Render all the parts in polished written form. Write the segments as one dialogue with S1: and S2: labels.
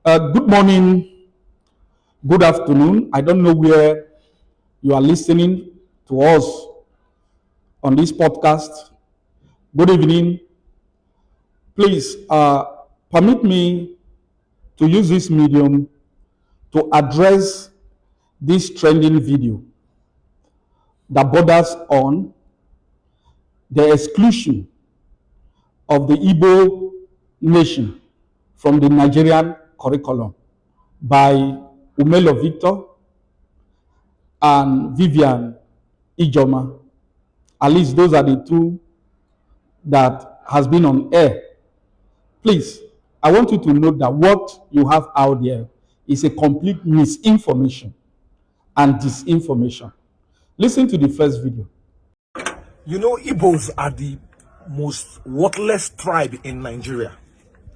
S1: Good morning, good afternoon. I don't know where you are listening to us on this podcast. Good evening. Please permit me to use this medium to address this trending video that borders on the exclusion of the Igbo nation from the Nigerian curriculum by Umelo Victor and Vivian Ijoma. At least those are the two that has been on air. Please, I want you to note that what you have out there is a complete misinformation and disinformation. Listen to the first video.
S2: You know, Igbos are the most worthless tribe in Nigeria.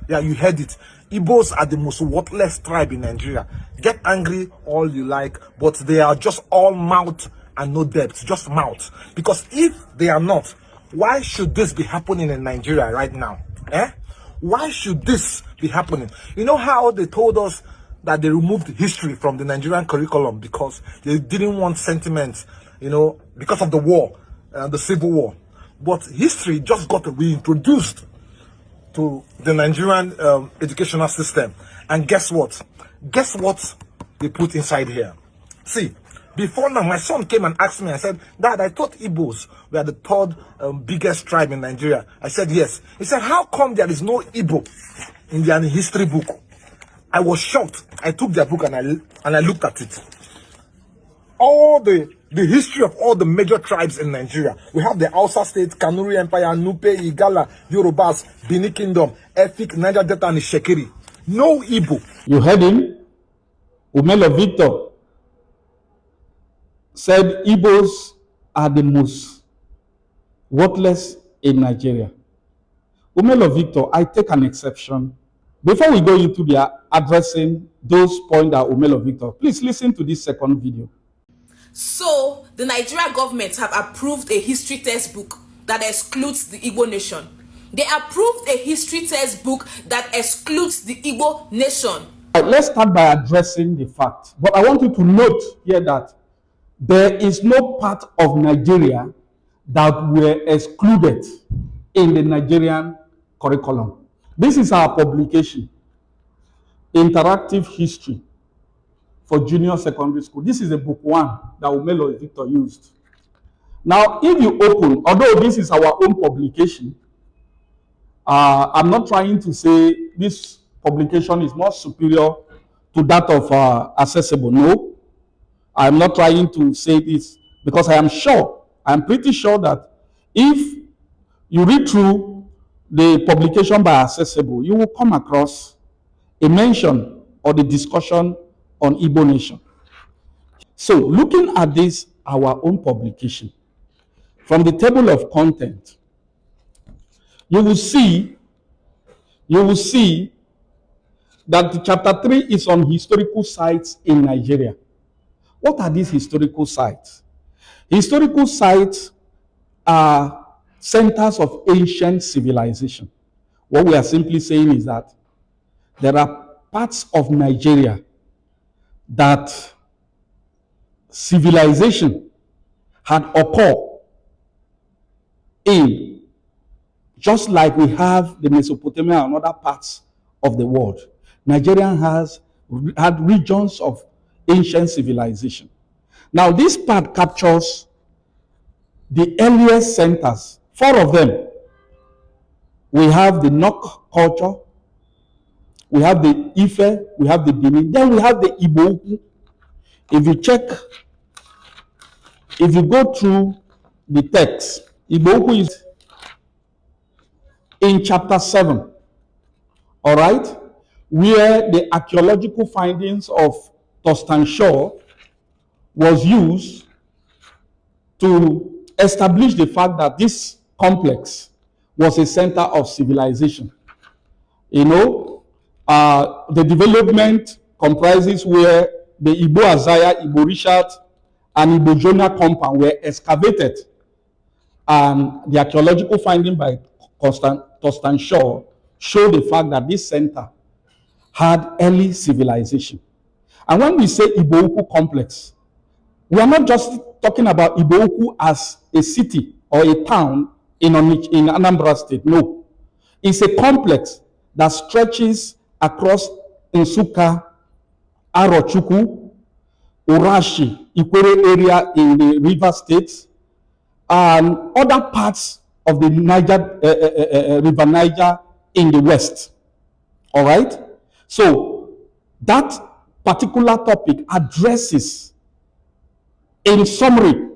S2: Yeah, you heard it. Igbos are the most worthless tribe in Nigeria. Get angry all you like, but they are just all mouth and no depth, just mouth. Because if they are not, why should this be happening in Nigeria right now? Why should this be happening? You know how they told us that they removed history from the Nigerian curriculum because they didn't want sentiment, because of the war, the civil war. But history just got reintroduced to the Nigerian educational system. And guess what? Guess what they put inside here? See, before now, my son came and asked me, I said, Dad, I thought Igbos were the third biggest tribe in Nigeria. I said, yes. He said, how come there is no Igbo in their history book? I was shocked. I took their book and I looked at it. All the history of all the major tribes in Nigeria. We have the Hausa State, Kanuri Empire, Nupe, Igala, Yorubas, Bini Kingdom, Efik, Niger Delta, and Shekiri. No Igbo.
S1: You heard him? Umelo Victor said Igbos are the most worthless in Nigeria. Umelo Victor, I take an exception. Before we go into their addressing those points that Umelo Victor, please listen to this second video.
S3: So, the Nigeria government have approved a history textbook that excludes the Igbo nation. They approved a history textbook that excludes the Igbo nation.
S1: Let's start by addressing the fact. But I want you to note here that there is no part of Nigeria that were excluded in the Nigerian curriculum. This is our publication, Interactive History for Junior Secondary School. This is a book one that Umelo Victor used. Now, if you open, although this is our own publication, I'm not trying to say this publication is more superior to that of Accessible. No, I'm not trying to say this because I'm pretty sure that if you read through the publication by Accessible, you will come across a mention or the discussion on Igbo nation. So looking at this, our own publication, from the table of content, you will see that chapter 3 is on historical sites in Nigeria. What are these historical sites? Historical sites are centers of ancient civilization. What we are simply saying is that there are parts of Nigeria that civilization had occurred in, just like we have the Mesopotamia and other parts of the world. Nigeria had regions of ancient civilization. Now, this part captures the earliest centers, 4 of them. We have the Nok culture, we have the Ife, we have the Benin, then we have the Igbo. If you go through the text, Igbo is in chapter 7, all right, where the archaeological findings of Tostan Shore was used to establish the fact that this complex was a center of civilization. The development comprises where the Igbo Azaya, Igbo Richard, and Igbo Jonah compound were excavated. And the archaeological finding by Tostan Shore show the fact that this center had early civilization. And when we say Igbo complex, we are not just talking about Igbo as a city or a town in Anambra State. No. It's a complex that stretches across Nsukka, Arochukwu, Urashi, Ikwere area in the River State, and other parts of the River Niger in the west. All right? So that particular topic addresses, in summary,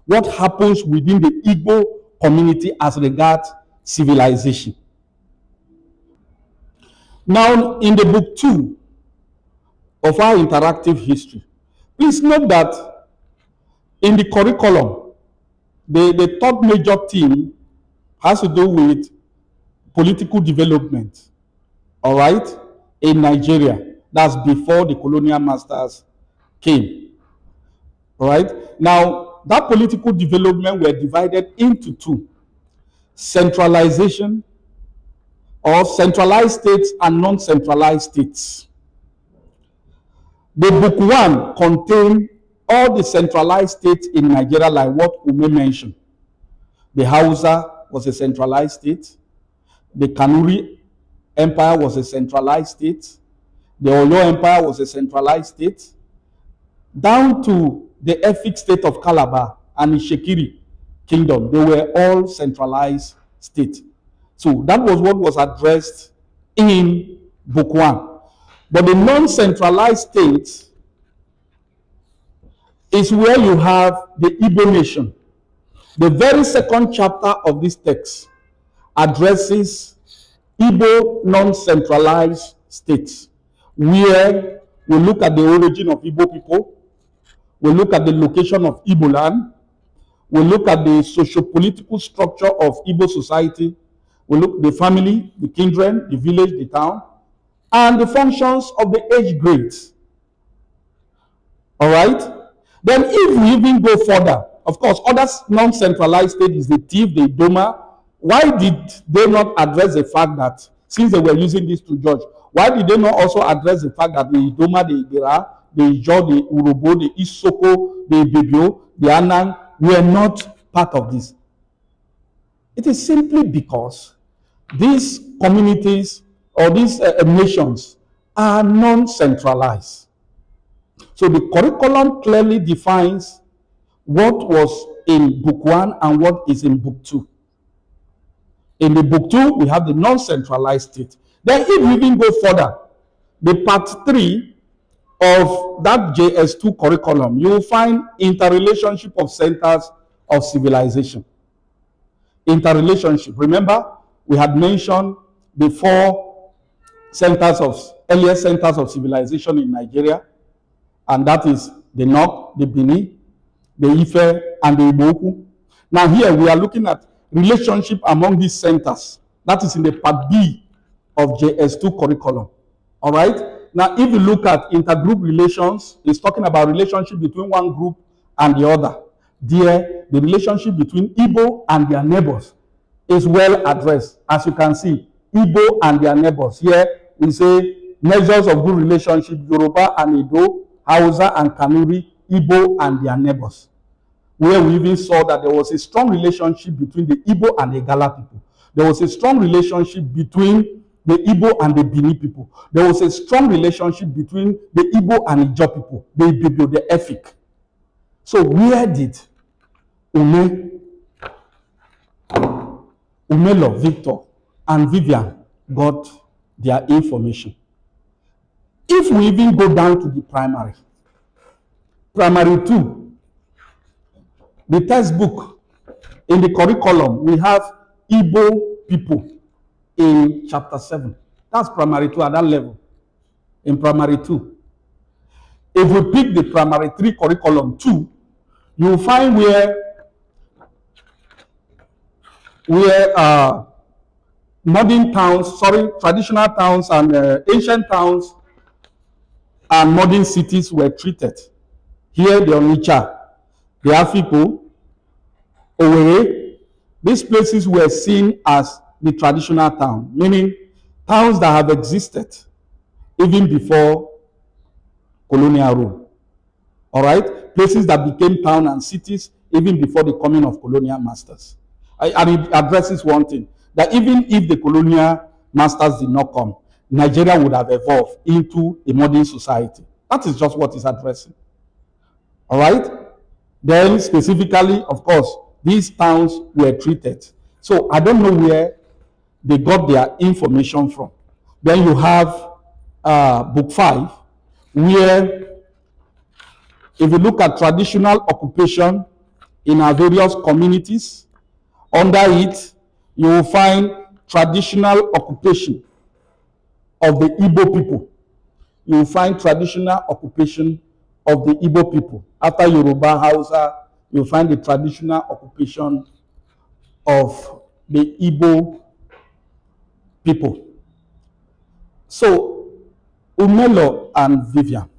S1: what happens within the Igbo community as regards civilization. Now, in the book 2 of our interactive history, please note that in the curriculum, the third major theme has to do with political development, all right, in Nigeria. That's before the colonial masters came, all right? Now, that political development were divided into two: centralization, or centralized states, and non-centralized states. The book 1 contained all the centralized states in Nigeria, like what Ume mentioned. The Hausa was a centralized state. The Kanuri Empire was a centralized state. The Oyo Empire was a centralized state. Down to the Efik state of Calabar and the Shekiri Kingdom, they were all centralized states. So that was what was addressed in book 1. But the non-centralized states is where you have the Igbo nation. The very second chapter of this text addresses Igbo non-centralized states, where we look at the origin of Igbo people, we look at the location of Igbo land, we look at the socio-political structure of Igbo society, we look at the family, the kindred, the village, the town, and the functions of the age grades. All right? Then if we even go further, of course, other non-centralized states is the Tiv, the Idoma. Why did they not address the fact that, since they were using this to judge, why did they not also address the fact that the Idoma, the Igera, the Ijo, the Urobo, the Isoko, the Ibibio, the Anang were not part of this? It is simply because these communities or these nations are non-centralized. So the curriculum clearly defines what was in book 1 and what is in book 2. In the book 2, we have the non-centralized state. Then if we even go further, the part 3 of that JS2 curriculum, you will find interrelationship of centers of civilization. Interrelationship. Remember, we had mentioned the 4 earliest centers of civilization in Nigeria, and that is the Nok, the Bini, the Ife, and the Igbo. Now here we are looking at relationship among these centers. That is in the part B of JS2 curriculum. All right? Now, if you look at intergroup relations, it's talking about relationship between one group and the other. There, the relationship between Igbo and their neighbors is well addressed. As you can see, Igbo and their neighbors. Here, we say measures of good relationship: Yoruba and Edo, Hausa and Kanuri, Igbo and their neighbors. Where we even saw that there was a strong relationship between the Igbo and the Igala people. There was a strong relationship between the Igbo and the Bini people. There was a strong relationship between the Igbo and Ijo people, the Ibibio, the Efik. So where did Umelo, Victor, and Vivian got their information? If we even go down to the primary 2, the textbook, in the curriculum, we have Igbo people in chapter 7. That's primary 2 at that level, in primary 2. If we pick the primary 3 curriculum 2, you will find where modern towns, traditional towns and ancient towns and modern cities were treated. Here, the Onitsha, the Afiko, Owerri, these places were seen as the traditional town, meaning towns that have existed even before colonial rule. All right? Places that became town and cities even before the coming of colonial masters. And it addresses one thing, that even if the colonial masters did not come, Nigeria would have evolved into a modern society. That is just what it's addressing. All right? Then specifically, of course, these towns were treated. So I don't know where they got their information from. Then you have book 5, where if you look at traditional occupation in our various communities, under it, you will find traditional occupation of the Igbo people. You will find traditional occupation of the Igbo people. After Yoruba, Hausa, you will find the traditional occupation of the Igbo people. So, Umelo and Vivian,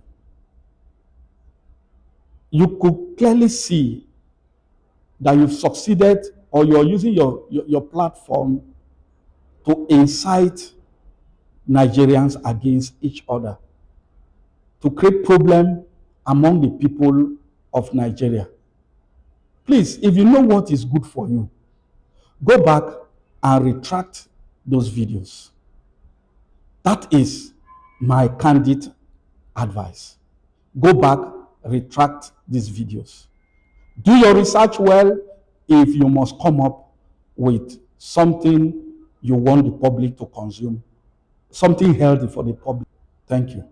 S1: you could clearly see that you've succeeded, or you're using your platform to incite Nigerians against each other, to create problem among the people of Nigeria. Please, if you know what is good for you, go back and retract those videos. That is my candid advice. Go back, retract these videos. Do your research well if you must come up with something you want the public to consume, something healthy for the public. Thank you.